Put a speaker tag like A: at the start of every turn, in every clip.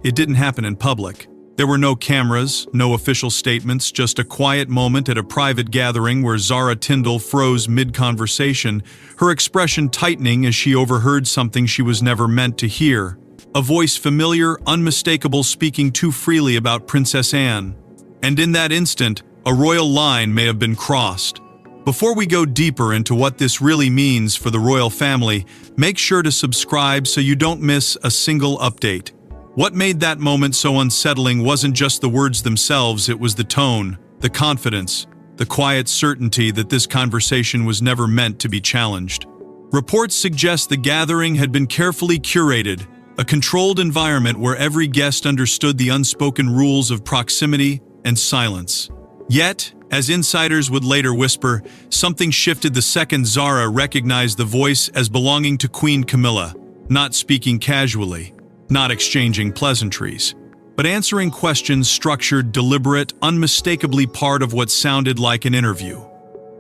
A: it didn't happen in public. There were no cameras, no official statements, just a quiet moment at a private gathering where Zara Tindall froze mid-conversation, her expression tightening as she overheard something she was never meant to hear. A voice familiar, unmistakable, speaking too freely about Princess Anne. And in that instant, a royal line may have been crossed. Before we go deeper into what this really means for the royal family, make sure to subscribe so you don't miss a single update. What made that moment so unsettling wasn't just the words themselves, it was the tone, the confidence, the quiet certainty that this conversation was never meant to be challenged. Reports suggest the gathering had been carefully curated, a controlled environment where every guest understood the unspoken rules of proximity and silence. Yet, as insiders would later whisper, something shifted the second Zara recognized the voice as belonging to Queen Camilla, not speaking casually, not exchanging pleasantries, but answering questions structured, deliberate, unmistakably part of what sounded like an interview.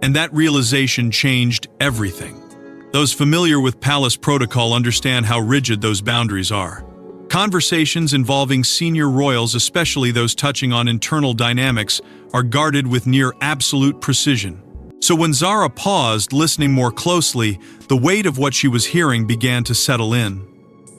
A: And that realization changed everything. Those familiar with palace protocol understand how rigid those boundaries are. Conversations involving senior royals, especially those touching on internal dynamics, are guarded with near absolute precision. So when Zara paused, listening more closely, the weight of what she was hearing began to settle in.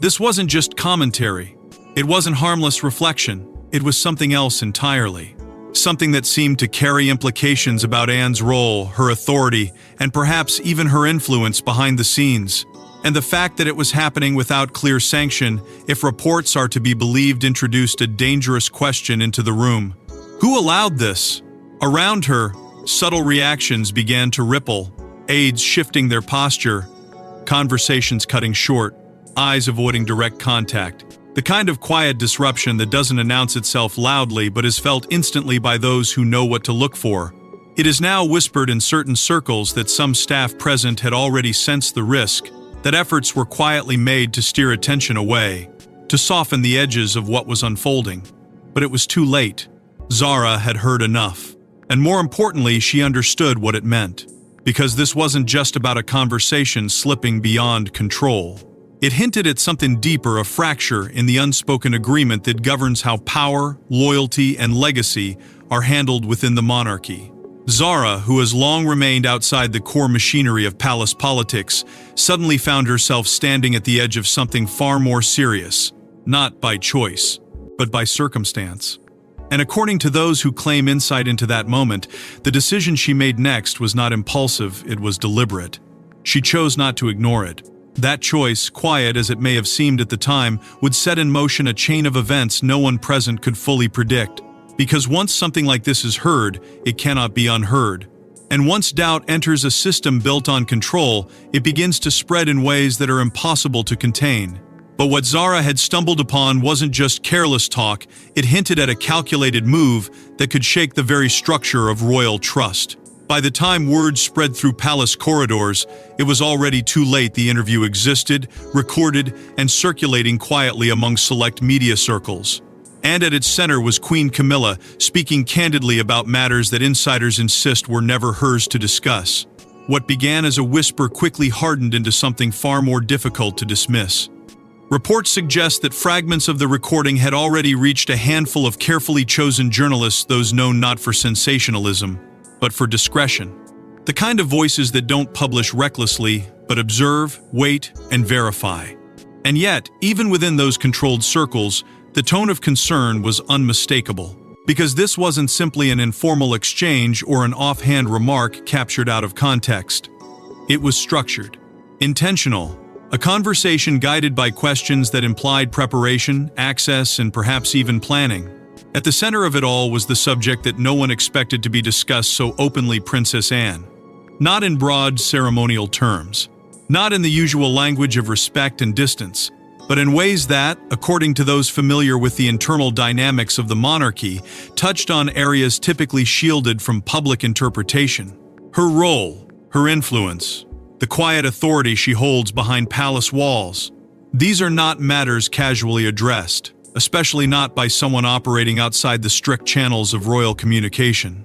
A: This wasn't just commentary. It wasn't harmless reflection. It was something else entirely. Something that seemed to carry implications about Anne's role, her authority, and perhaps even her influence behind the scenes. And the fact that it was happening without clear sanction, if reports are to be believed, introduced a dangerous question into the room. Who allowed this? Around her, subtle reactions began to ripple, aides shifting their posture, conversations cutting short, eyes avoiding direct contact. The kind of quiet disruption that doesn't announce itself loudly but is felt instantly by those who know what to look for. It is now whispered in certain circles that some staff present had already sensed the risk, that efforts were quietly made to steer attention away, to soften the edges of what was unfolding. But it was too late. Zara had heard enough. And more importantly, she understood what it meant. Because this wasn't just about a conversation slipping beyond control. It hinted at something deeper, a fracture in the unspoken agreement that governs how power, loyalty, and legacy are handled within the monarchy. Zara, who has long remained outside the core machinery of palace politics, suddenly found herself standing at the edge of something far more serious, not by choice, but by circumstance. And according to those who claim insight into that moment, the decision she made next was not impulsive, it was deliberate. She chose not to ignore it. That choice, quiet as it may have seemed at the time, would set in motion a chain of events no one present could fully predict. Because once something like this is heard, it cannot be unheard. And once doubt enters a system built on control, it begins to spread in ways that are impossible to contain. But what Zara had stumbled upon wasn't just careless talk, it hinted at a calculated move that could shake the very structure of royal trust. By the time word spread through palace corridors, it was already too late. The interview existed, recorded, and circulating quietly among select media circles. And at its center was Queen Camilla, speaking candidly about matters that insiders insist were never hers to discuss. What began as a whisper quickly hardened into something far more difficult to dismiss. Reports suggest that fragments of the recording had already reached a handful of carefully chosen journalists, those known not for sensationalism, but for discretion. The kind of voices that don't publish recklessly, but observe, wait, and verify. And yet, even within those controlled circles, the tone of concern was unmistakable. Because this wasn't simply an informal exchange or an offhand remark captured out of context. It was structured, intentional, a conversation guided by questions that implied preparation, access, and perhaps even planning. At the center of it all was the subject that no one expected to be discussed so openly: Princess Anne. Not in broad ceremonial terms, not in the usual language of respect and distance, but in ways that, according to those familiar with the internal dynamics of the monarchy, touched on areas typically shielded from public interpretation. Her role, her influence, the quiet authority she holds behind palace walls. These are not matters casually addressed, especially not by someone operating outside the strict channels of royal communication.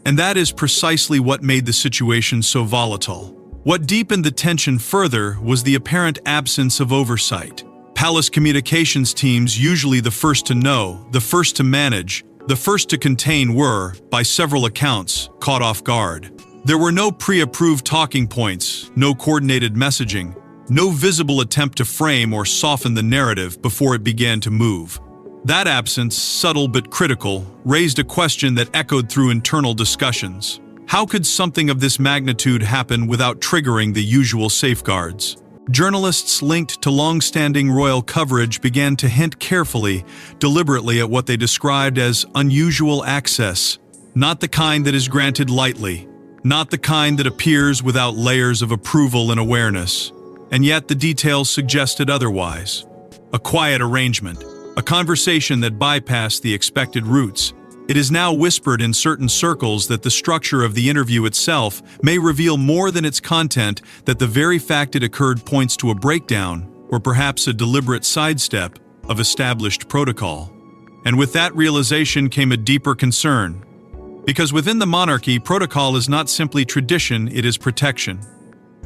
A: And that is precisely what made the situation so volatile. What deepened the tension further was the apparent absence of oversight. Palace communications teams, usually the first to know, the first to manage, the first to contain, were, by several accounts, caught off guard. There were no pre-approved talking points, no coordinated messaging, no visible attempt to frame or soften the narrative before it began to move. That absence, subtle but critical, raised a question that echoed through internal discussions. How could something of this magnitude happen without triggering the usual safeguards? Journalists linked to long-standing royal coverage began to hint carefully, deliberately at what they described as unusual access, not the kind that is granted lightly, not the kind that appears without layers of approval and awareness. And yet the details suggested otherwise. A quiet arrangement, a conversation that bypassed the expected routes. It is now whispered in certain circles that the structure of the interview itself may reveal more than its content, that the very fact it occurred points to a breakdown, or perhaps a deliberate sidestep, of established protocol. And with that realization came a deeper concern. Because within the monarchy, protocol is not simply tradition, it is protection.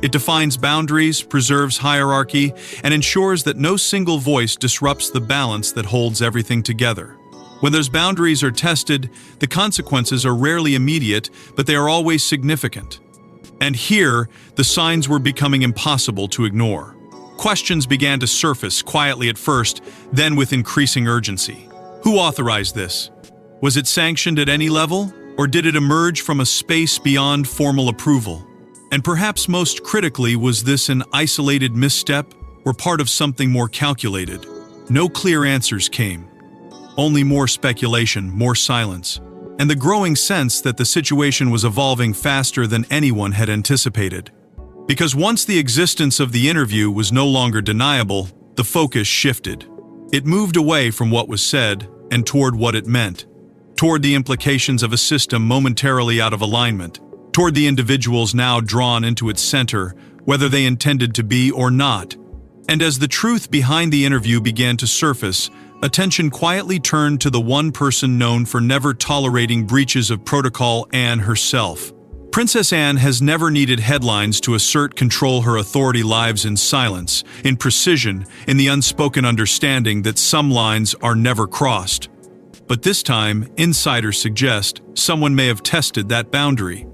A: It defines boundaries, preserves hierarchy, and ensures that no single voice disrupts the balance that holds everything together. When those boundaries are tested, the consequences are rarely immediate, but they are always significant. And here, the signs were becoming impossible to ignore. Questions began to surface, quietly at first, then with increasing urgency. Who authorized this? Was it sanctioned at any level? Or did it emerge from a space beyond formal approval? And perhaps most critically, was this an isolated misstep or part of something more calculated? No clear answers came. Only more speculation, more silence, and the growing sense that the situation was evolving faster than anyone had anticipated. Because once the existence of the interview was no longer deniable, the focus shifted. It moved away from what was said and toward what it meant. Toward the implications of a system momentarily out of alignment, toward the individuals now drawn into its center, whether they intended to be or not. And as the truth behind the interview began to surface, attention quietly turned to the one person known for never tolerating breaches of protocol, Anne herself. Princess Anne has never needed headlines to assert control. Her authority lives in silence, in precision, in the unspoken understanding that some lines are never crossed. But this time, insiders suggest someone may have tested that boundary.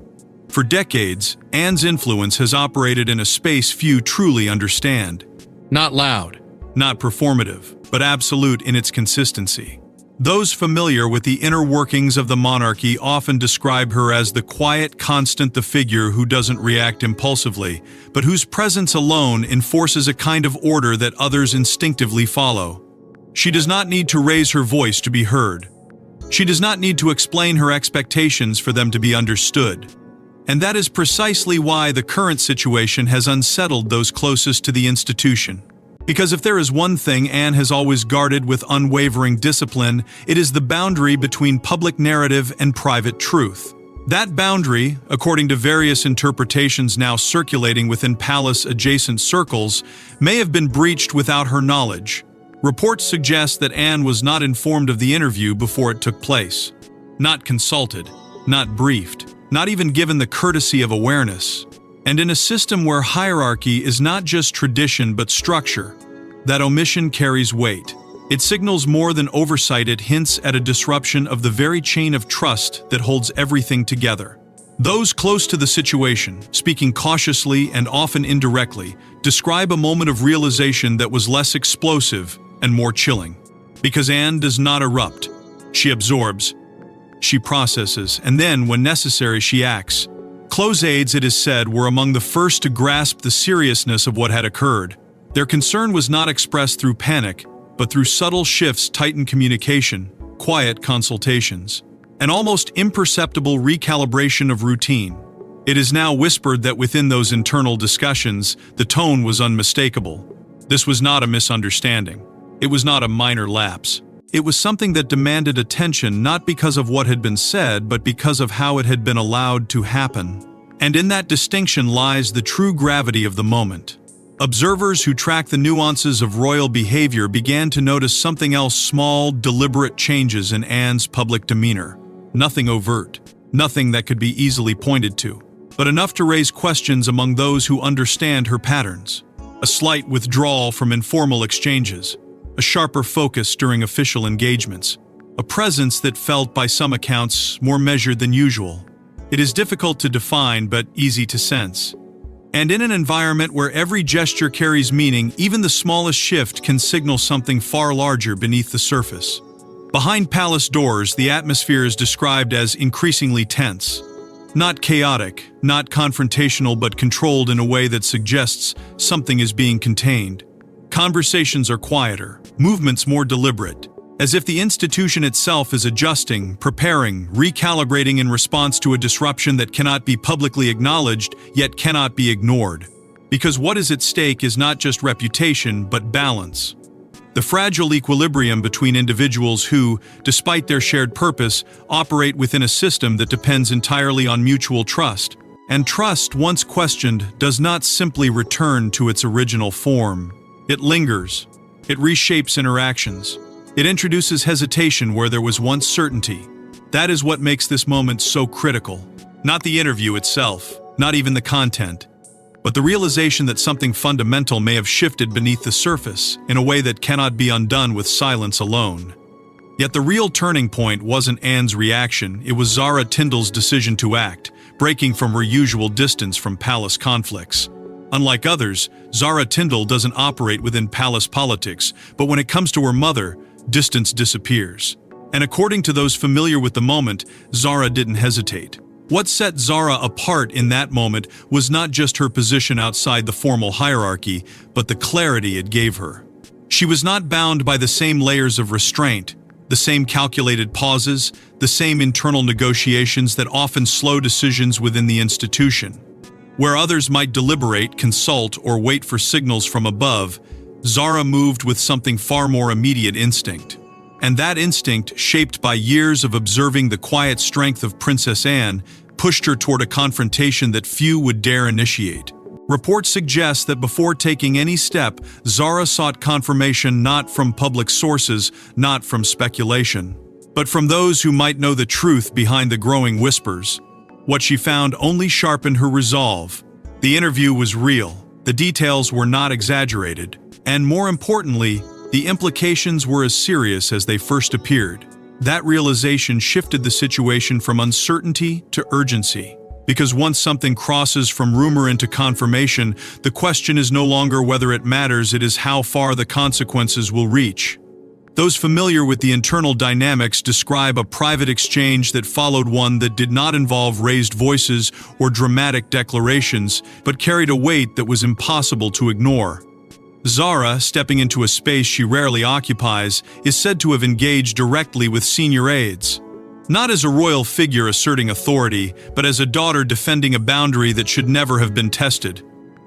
A: For decades, Anne's influence has operated in a space few truly understand. Not loud, not performative, but absolute in its consistency. Those familiar with the inner workings of the monarchy often describe her as the quiet constant, the figure who doesn't react impulsively, but whose presence alone enforces a kind of order that others instinctively follow. She does not need to raise her voice to be heard. She does not need to explain her expectations for them to be understood. And that is precisely why the current situation has unsettled those closest to the institution. Because if there is one thing Anne has always guarded with unwavering discipline, it is the boundary between public narrative and private truth. That boundary, according to various interpretations now circulating within palace-adjacent circles, may have been breached without her knowledge. Reports suggest that Anne was not informed of the interview before it took place. Not consulted, not briefed, not even given the courtesy of awareness. And in a system where hierarchy is not just tradition but structure, that omission carries weight. It signals more than oversight. It hints at a disruption of the very chain of trust that holds everything together. Those close to the situation, speaking cautiously and often indirectly, describe a moment of realization that was less explosive and more chilling. Because Anne does not erupt. She absorbs, she processes, and then, when necessary, she acts. Close aides, it is said, were among the first to grasp the seriousness of what had occurred. Their concern was not expressed through panic, but through subtle shifts, tightened communication, quiet consultations, an almost imperceptible recalibration of routine. It is now whispered that within those internal discussions, the tone was unmistakable. This was not a misunderstanding. It was not a minor lapse. It was something that demanded attention, not because of what had been said, but because of how it had been allowed to happen. And in that distinction lies the true gravity of the moment. Observers who track the nuances of royal behavior began to notice something else: small, deliberate changes in Anne's public demeanor. Nothing overt, nothing that could be easily pointed to, but enough to raise questions among those who understand her patterns. a slight withdrawal from informal exchanges, a sharper focus during official engagements, a presence that felt, by some accounts, more measured than usual. It is difficult to define, but easy to sense. And in an environment where every gesture carries meaning, even the smallest shift can signal something far larger beneath the surface. Behind palace doors, the atmosphere is described as increasingly tense. Not chaotic, not confrontational, but controlled in a way that suggests something is being contained. Conversations are quieter, movements more deliberate, as if the institution itself is adjusting, preparing, recalibrating in response to a disruption that cannot be publicly acknowledged, yet cannot be ignored. Because what is at stake is not just reputation, but balance. The fragile equilibrium between individuals who, despite their shared purpose, operate within a system that depends entirely on mutual trust. And trust, once questioned, does not simply return to its original form. It lingers. It reshapes interactions. It introduces hesitation where there was once certainty. That is what makes this moment so critical. Not the interview itself, not even the content, but the realization that something fundamental may have shifted beneath the surface in a way that cannot be undone with silence alone. Yet the real turning point wasn't Anne's reaction, it was Zara Tindall's decision to act, breaking from her usual distance from palace conflicts. Unlike others, Zara Tindall doesn't operate within palace politics, but when it comes to her mother, distance disappears. And according to those familiar with the moment, Zara didn't hesitate. What set Zara apart in that moment was not just her position outside the formal hierarchy, but the clarity it gave her. She was not bound by the same layers of restraint, the same calculated pauses, the same internal negotiations that often slow decisions within the institution. Where others might deliberate, consult, or wait for signals from above, Zara moved with something far more immediate: instinct. And that instinct, shaped by years of observing the quiet strength of Princess Anne, pushed her toward a confrontation that few would dare initiate. Reports suggest that before taking any step, Zara sought confirmation not from public sources, not from speculation, but from those who might know the truth behind the growing whispers. What she found only sharpened her resolve. The interview was real, the details were not exaggerated, and more importantly, the implications were as serious as they first appeared. That realization shifted the situation from uncertainty to urgency. Because once something crosses from rumor into confirmation, the question is no longer whether it matters, it is how far the consequences will reach. Those familiar with the internal dynamics describe a private exchange that followed one that did not involve raised voices or dramatic declarations, but carried a weight that was impossible to ignore. Zara, stepping into a space she rarely occupies, is said to have engaged directly with senior aides. Not as a royal figure asserting authority, but as a daughter defending a boundary that should never have been tested.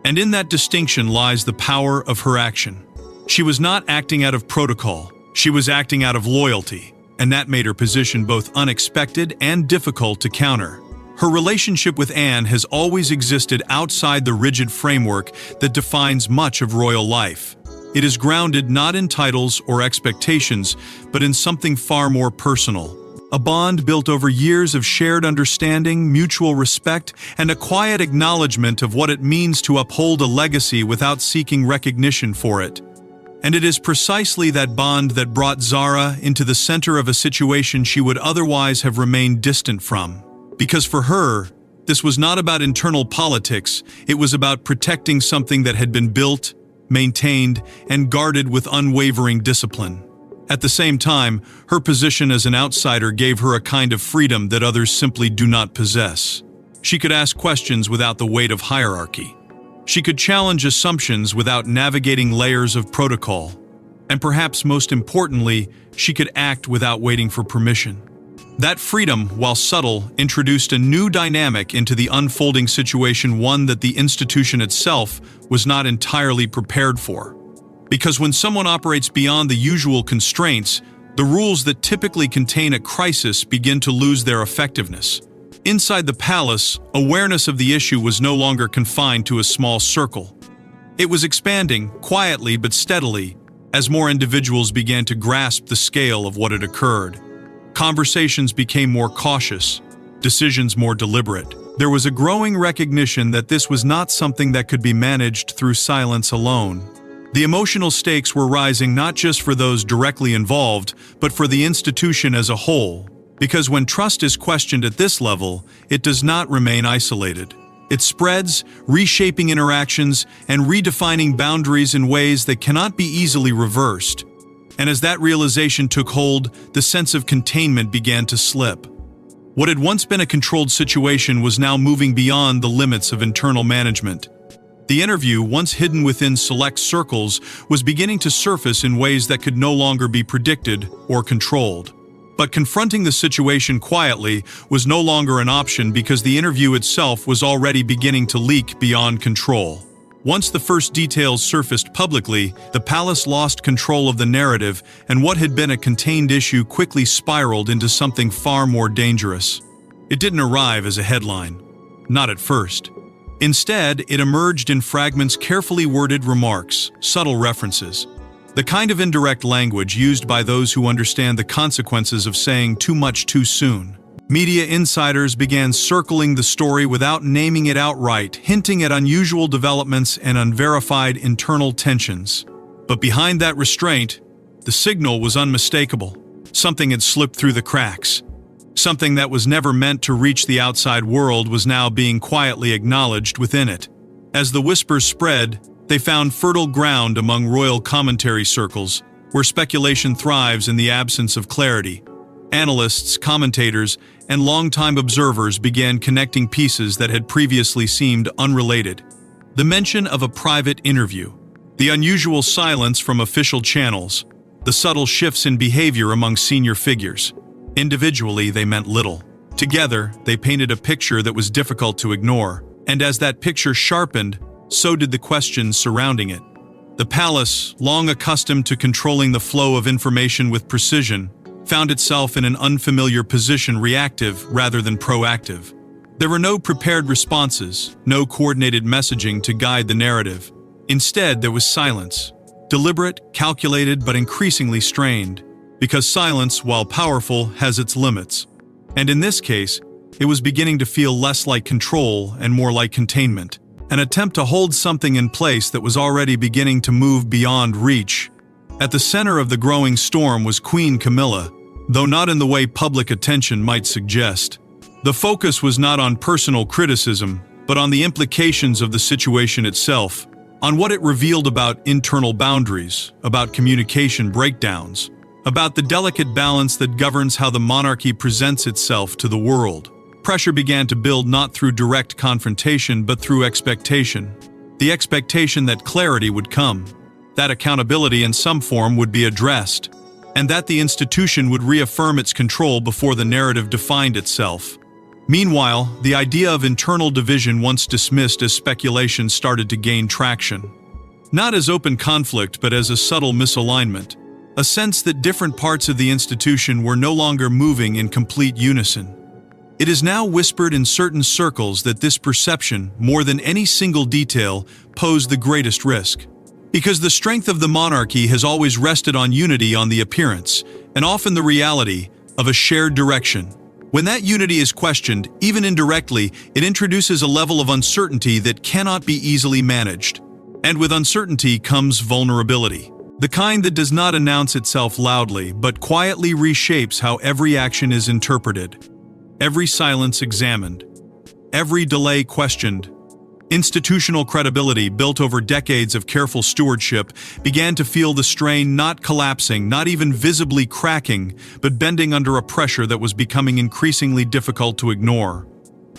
A: And in that distinction lies the power of her action. She was not acting out of protocol, she was acting out of loyalty, and that made her position both unexpected and difficult to counter. Her relationship with Anne has always existed outside the rigid framework that defines much of royal life. It is grounded not in titles or expectations, but in something far more personal. A bond built over years of shared understanding, mutual respect, and a quiet acknowledgement of what it means to uphold a legacy without seeking recognition for it. And it is precisely that bond that brought Zara into the center of a situation she would otherwise have remained distant from. Because for her, this was not about internal politics, it was about protecting something that had been built, maintained, and guarded with unwavering discipline. At the same time, her position as an outsider gave her a kind of freedom that others simply do not possess. She could ask questions without the weight of hierarchy. She could challenge assumptions without navigating layers of protocol. And perhaps most importantly, she could act without waiting for permission. That freedom, while subtle, introduced a new dynamic into the unfolding situation, one that the institution itself was not entirely prepared for. Because when someone operates beyond the usual constraints, the rules that typically contain a crisis begin to lose their effectiveness. Inside the palace, awareness of the issue was no longer confined to a small circle. It was expanding, quietly but steadily, as more individuals began to grasp the scale of what had occurred. Conversations became more cautious, decisions more deliberate, There was a growing recognition that this was not something that could be managed through silence alone. The emotional stakes were rising not just for those directly involved, but for the institution as a whole. Because when trust is questioned at this level, it does not remain isolated. It spreads, reshaping interactions and redefining boundaries in ways that cannot be easily reversed. And as that realization took hold, the sense of containment began to slip. What had once been a controlled situation was now moving beyond the limits of internal management. The interview, once hidden within select circles, was beginning to surface in ways that could no longer be predicted or controlled. But confronting the situation quietly was no longer an option because the interview itself was already beginning to leak beyond control. Once the first details surfaced publicly, the palace lost control of the narrative, and what had been a contained issue quickly spiraled into something far more dangerous. It didn't arrive as a headline. Not at first. Instead, it emerged in fragments, carefully worded remarks, subtle references. The kind of indirect language used by those who understand the consequences of saying too much too soon. Media insiders began circling the story without naming it outright, hinting at unusual developments and unverified internal tensions. But behind that restraint, the signal was unmistakable. Something had slipped through the cracks. Something that was never meant to reach the outside world was now being quietly acknowledged within it. As the whispers spread, they found fertile ground among royal commentary circles, where speculation thrives in the absence of clarity. Analysts, commentators, and longtime observers began connecting pieces that had previously seemed unrelated. The mention of a private interview, the unusual silence from official channels, the subtle shifts in behavior among senior figures. Individually, they meant little. Together, they painted a picture that was difficult to ignore, and as that picture sharpened, so did the questions surrounding it. The palace, long accustomed to controlling the flow of information with precision, found itself in an unfamiliar position, reactive rather than proactive. There were no prepared responses, no coordinated messaging to guide the narrative. Instead, there was silence, deliberate, calculated, but increasingly strained, because silence, while powerful, has its limits. And in this case, it was beginning to feel less like control and more like containment, an attempt to hold something in place that was already beginning to move beyond reach. At the center of the growing storm was Queen Camilla, though not in the way public attention might suggest. The focus was not on personal criticism, but on the implications of the situation itself, on what it revealed about internal boundaries, about communication breakdowns, about the delicate balance that governs how the monarchy presents itself to the world. Pressure began to build not through direct confrontation, but through expectation. The expectation that clarity would come, that accountability in some form would be addressed, and that the institution would reaffirm its control before the narrative defined itself. Meanwhile, the idea of internal division, once dismissed as speculation, started to gain traction. Not as open conflict, but as a subtle misalignment, a sense that different parts of the institution were no longer moving in complete unison. It is now whispered in certain circles that this perception, more than any single detail, posed the greatest risk. Because the strength of the monarchy has always rested on unity, on the appearance, and often the reality, of a shared direction. When that unity is questioned, even indirectly, it introduces a level of uncertainty that cannot be easily managed. And with uncertainty comes vulnerability. The kind that does not announce itself loudly, but quietly reshapes how every action is interpreted, every silence examined, every delay questioned. Institutional credibility, built over decades of careful stewardship, began to feel the strain, not collapsing, not even visibly cracking, but bending under a pressure that was becoming increasingly difficult to ignore.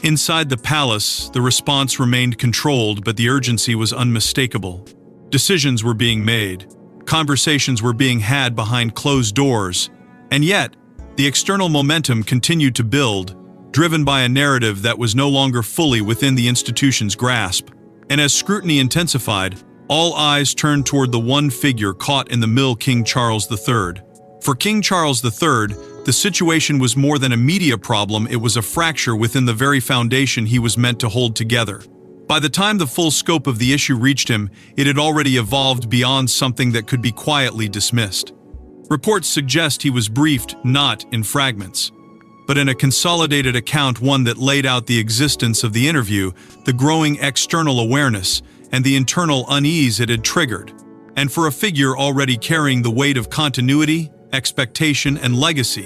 A: Inside the palace, the response remained controlled, but the urgency was unmistakable. Decisions were being made. Conversations were being had behind closed doors. And yet, the external momentum continued to build, driven by a narrative that was no longer fully within the institution's grasp. And as scrutiny intensified, all eyes turned toward the one figure caught in the middle, King Charles III. For King Charles III, the situation was more than a media problem, it was a fracture within the very foundation he was meant to hold together. By the time the full scope of the issue reached him, it had already evolved beyond something that could be quietly dismissed. Reports suggest he was briefed not in fragments, but in a consolidated account, one that laid out the existence of the interview, the growing external awareness, and the internal unease it had triggered. And for a figure already carrying the weight of continuity, expectation, and legacy,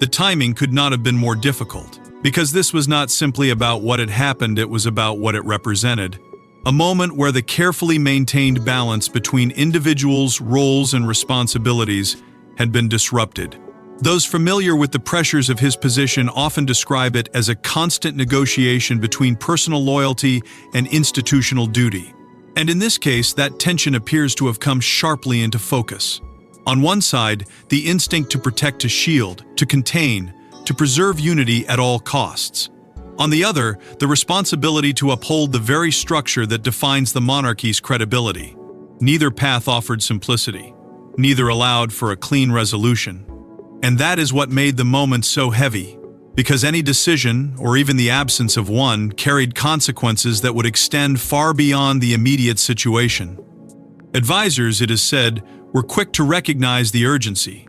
A: the timing could not have been more difficult. Because this was not simply about what had happened, it was about what it represented. A moment where the carefully maintained balance between individuals' roles and responsibilities had been disrupted. Those familiar with the pressures of his position often describe it as a constant negotiation between personal loyalty and institutional duty. And in this case, that tension appears to have come sharply into focus. On one side, the instinct to protect, to shield, to contain, to preserve unity at all costs. On the other, the responsibility to uphold the very structure that defines the monarchy's credibility. Neither path offered simplicity. Neither allowed for a clean resolution. And that is what made the moment so heavy, because any decision, or even the absence of one, carried consequences that would extend far beyond the immediate situation. Advisors, it is said, were quick to recognize the urgency,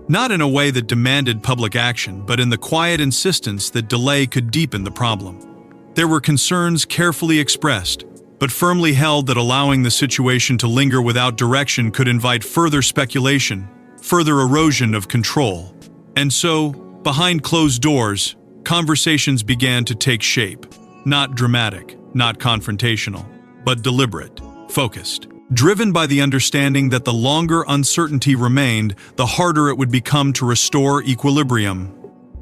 A: not in a way that demanded public action, but in the quiet insistence that delay could deepen the problem. There were concerns carefully expressed, but firmly held that allowing the situation to linger without direction could invite further speculation, further erosion of control. And so, behind closed doors, conversations began to take shape. Not dramatic, not confrontational, but deliberate, focused. Driven by the understanding that the longer uncertainty remained, the harder it would become to restore equilibrium.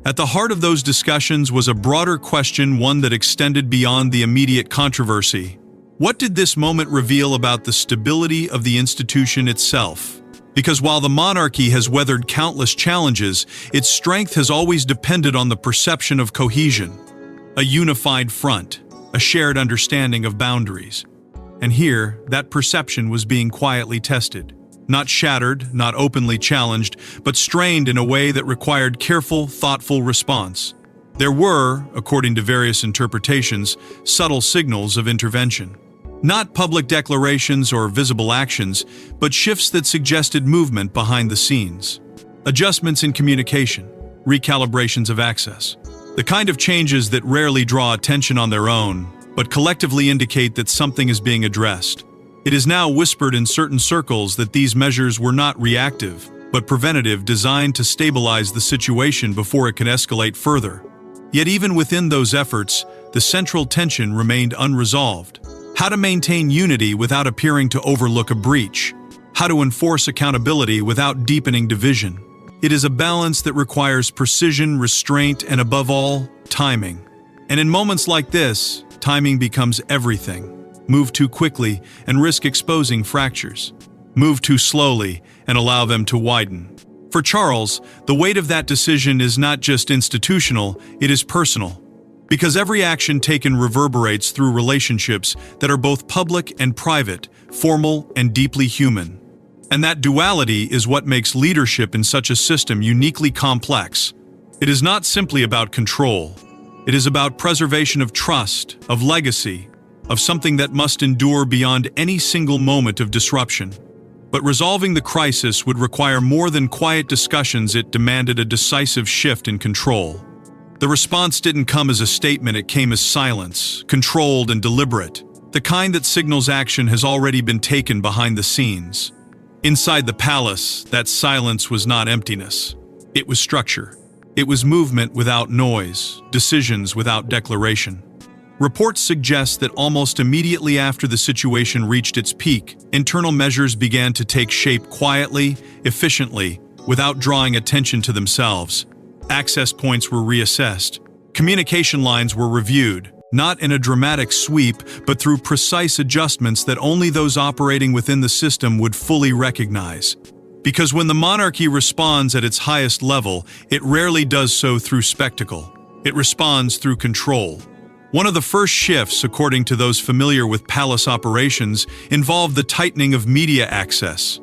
A: At the heart of those discussions was a broader question, one that extended beyond the immediate controversy. What did this moment reveal about the stability of the institution itself? Because while the monarchy has weathered countless challenges, its strength has always depended on the perception of cohesion, a unified front, a shared understanding of boundaries. And here, that perception was being quietly tested. Not shattered, not openly challenged, but strained in a way that required careful, thoughtful response. There were, according to various interpretations, subtle signals of intervention. Not public declarations or visible actions, but shifts that suggested movement behind the scenes. Adjustments in communication, recalibrations of access. The kind of changes that rarely draw attention on their own, but collectively indicate that something is being addressed. It is now whispered in certain circles that these measures were not reactive, but preventative, designed to stabilize the situation before it can escalate further. Yet even within those efforts, the central tension remained unresolved. How to maintain unity without appearing to overlook a breach. How to enforce accountability without deepening division. It is a balance that requires precision, restraint, and above all, timing. And in moments like this, timing becomes everything. Move too quickly and risk exposing fractures. Move too slowly and allow them to widen. For Charles, the weight of that decision is not just institutional, it is personal. Because every action taken reverberates through relationships that are both public and private, formal and deeply human. And that duality is what makes leadership in such a system uniquely complex. It is not simply about control. It is about preservation of trust, of legacy, of something that must endure beyond any single moment of disruption. But resolving the crisis would require more than quiet discussions. It demanded a decisive shift in control. The response didn't come as a statement, it came as silence, controlled and deliberate, the kind that signals action has already been taken behind the scenes. Inside the palace, that silence was not emptiness. It was structure. It was movement without noise, decisions without declaration. Reports suggest that almost immediately after the situation reached its peak, internal measures began to take shape quietly, efficiently, without drawing attention to themselves. Access points were reassessed. Communication lines were reviewed, not in a dramatic sweep, but through precise adjustments that only those operating within the system would fully recognize. Because when the monarchy responds at its highest level, it rarely does so through spectacle. It responds through control. One of the first shifts, according to those familiar with palace operations, involved the tightening of media access.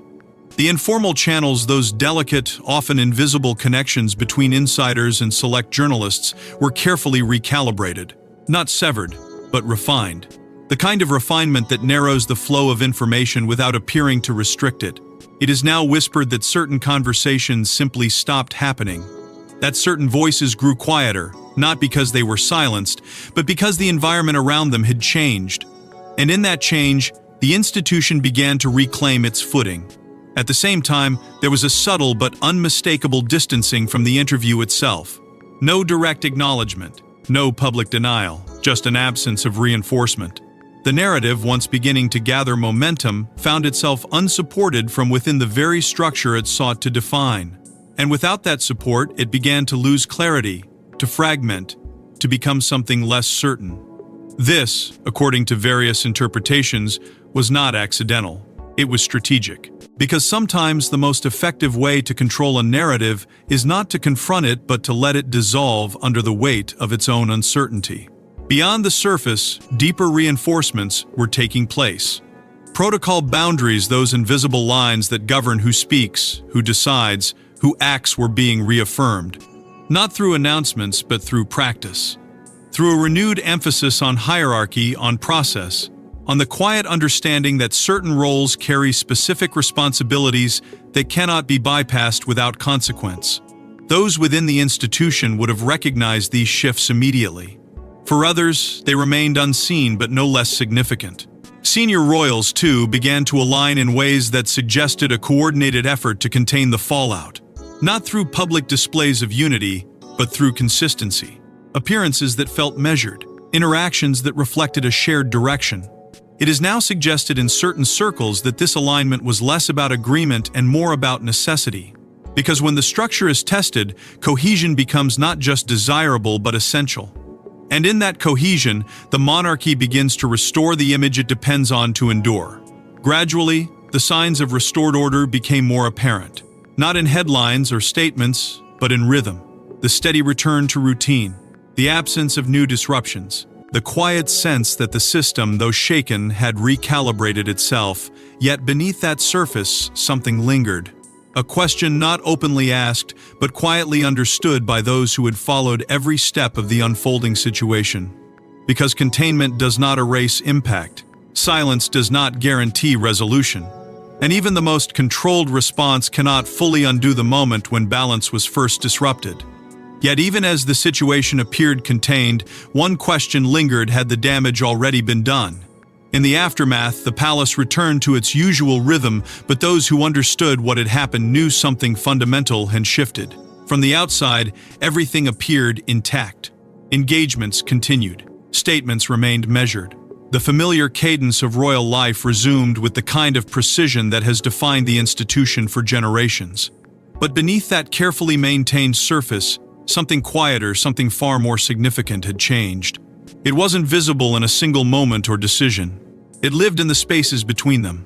A: The informal channels, those delicate, often invisible connections between insiders and select journalists, were carefully recalibrated. Not severed, but refined. The kind of refinement that narrows the flow of information without appearing to restrict it. It is now whispered that certain conversations simply stopped happening. that certain voices grew quieter, not because they were silenced, but because the environment around them had changed. And in that change, the institution began to reclaim its footing. At the same time, there was a subtle but unmistakable distancing from the interview itself. No direct acknowledgement, no public denial, just an absence of reinforcement. The narrative, once beginning to gather momentum, found itself unsupported from within the very structure it sought to define. And without that support, it began to lose clarity, to fragment, to become something less certain. This, according to various interpretations, was not accidental. It was strategic. Because sometimes the most effective way to control a narrative is not to confront it, but to let it dissolve under the weight of its own uncertainty. Beyond the surface, deeper reinforcements were taking place. Protocol boundaries, those invisible lines that govern who speaks, who decides, who acts, were being reaffirmed. Not through announcements, but through practice. Through a renewed emphasis on hierarchy, on process, on the quiet understanding that certain roles carry specific responsibilities that cannot be bypassed without consequence. Those within the institution would have recognized these shifts immediately. For others, they remained unseen but no less significant. Senior royals, too, began to align in ways that suggested a coordinated effort to contain the fallout. Not through public displays of unity, but through consistency. Appearances that felt measured, interactions that reflected a shared direction. It is now suggested in certain circles that this alignment was less about agreement and more about necessity. Because when the structure is tested, cohesion becomes not just desirable but essential. And in that cohesion, the monarchy begins to restore the image it depends on to endure. Gradually, the signs of restored order became more apparent. Not in headlines or statements, but in rhythm. The steady return to routine. The absence of new disruptions. The quiet sense that the system, though shaken, had recalibrated itself, yet beneath that surface, something lingered. A question not openly asked, but quietly understood by those who had followed every step of the unfolding situation. Because containment does not erase impact. Silence does not guarantee resolution. And even the most controlled response cannot fully undo the moment when balance was first disrupted. Yet even as the situation appeared contained, one question lingered: had the damage already been done? In the aftermath, the palace returned to its usual rhythm, but those who understood what had happened knew something fundamental had shifted. From the outside, everything appeared intact. Engagements continued. Statements remained measured. The familiar cadence of royal life resumed with the kind of precision that has defined the institution for generations. But beneath that carefully maintained surface, something quieter, something far more significant had changed. It wasn't visible in a single moment or decision. It lived in the spaces between them,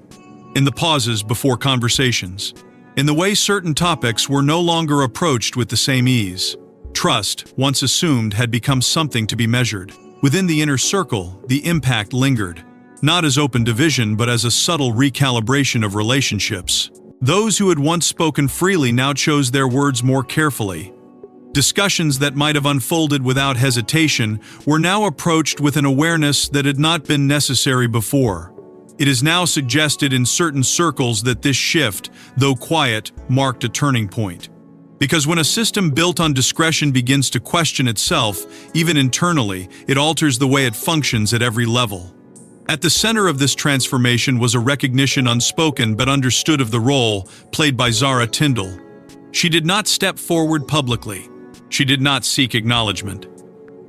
A: in the pauses before conversations, in the way certain topics were no longer approached with the same ease. Trust, once assumed, had become something to be measured. Within the inner circle, the impact lingered, not as open division but as a subtle recalibration of relationships. Those who had once spoken freely now chose their words more carefully. Discussions that might have unfolded without hesitation were now approached with an awareness that had not been necessary before. It is now suggested in certain circles that this shift, though quiet, marked a turning point. Because when a system built on discretion begins to question itself, even internally, it alters the way it functions at every level. At the center of this transformation was a recognition, unspoken but understood, of the role played by Zara Tindall. She did not step forward publicly. She did not seek acknowledgement.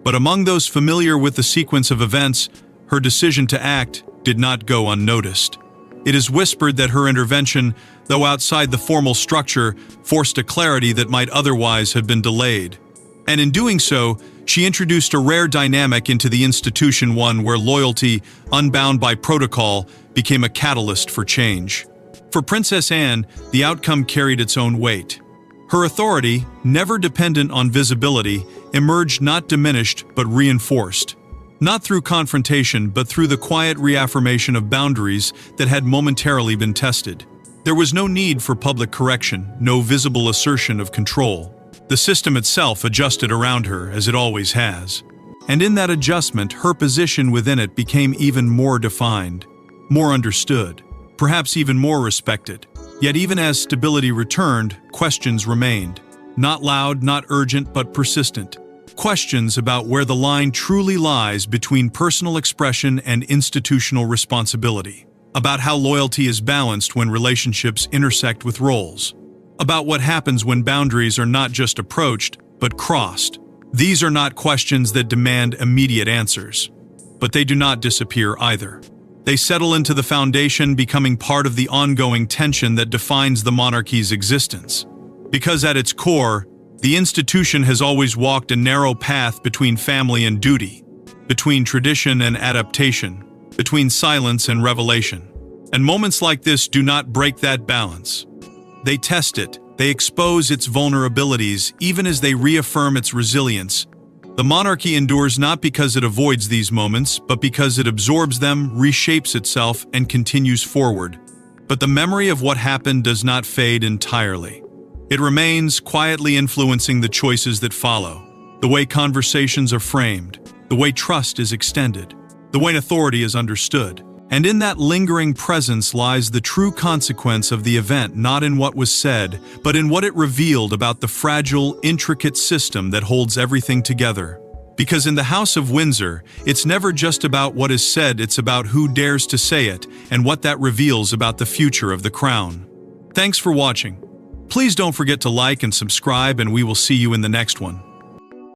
A: But among those familiar with the sequence of events, her decision to act did not go unnoticed. It is whispered that her intervention, though outside the formal structure, forced a clarity that might otherwise have been delayed. And in doing so, she introduced a rare dynamic into the institution, one where loyalty, unbound by protocol, became a catalyst for change. For Princess Anne, the outcome carried its own weight. Her authority, never dependent on visibility, emerged not diminished but reinforced. Not through confrontation, but through the quiet reaffirmation of boundaries that had momentarily been tested. There was no need for public correction, no visible assertion of control. The system itself adjusted around her, as it always has. And in that adjustment, her position within it became even more defined, more understood, perhaps even more respected. Yet even as stability returned, questions remained. Not loud, not urgent, but persistent. Questions about where the line truly lies between personal expression and institutional responsibility. About how loyalty is balanced when relationships intersect with roles. About what happens when boundaries are not just approached, but crossed. These are not questions that demand immediate answers. But they do not disappear either. They settle into the foundation, becoming part of the ongoing tension that defines the monarchy's existence. Because at its core, the institution has always walked a narrow path between family and duty, between tradition and adaptation, between silence and revelation. And moments like this do not break that balance. They test it, they expose its vulnerabilities, even as they reaffirm its resilience. The monarchy endures not because it avoids these moments, but because it absorbs them, reshapes itself, and continues forward. But the memory of what happened does not fade entirely. It remains, quietly influencing the choices that follow, the way conversations are framed, the way trust is extended, the way authority is understood. And in that lingering presence lies the true consequence of the event, not in what was said, but in what it revealed about the fragile, intricate system that holds everything together. Because in the House of Windsor, it's never just about what is said, it's about who dares to say it, and what that reveals about the future of the crown. Thanks for watching. Please don't forget to like and subscribe, and we will see you in the next one.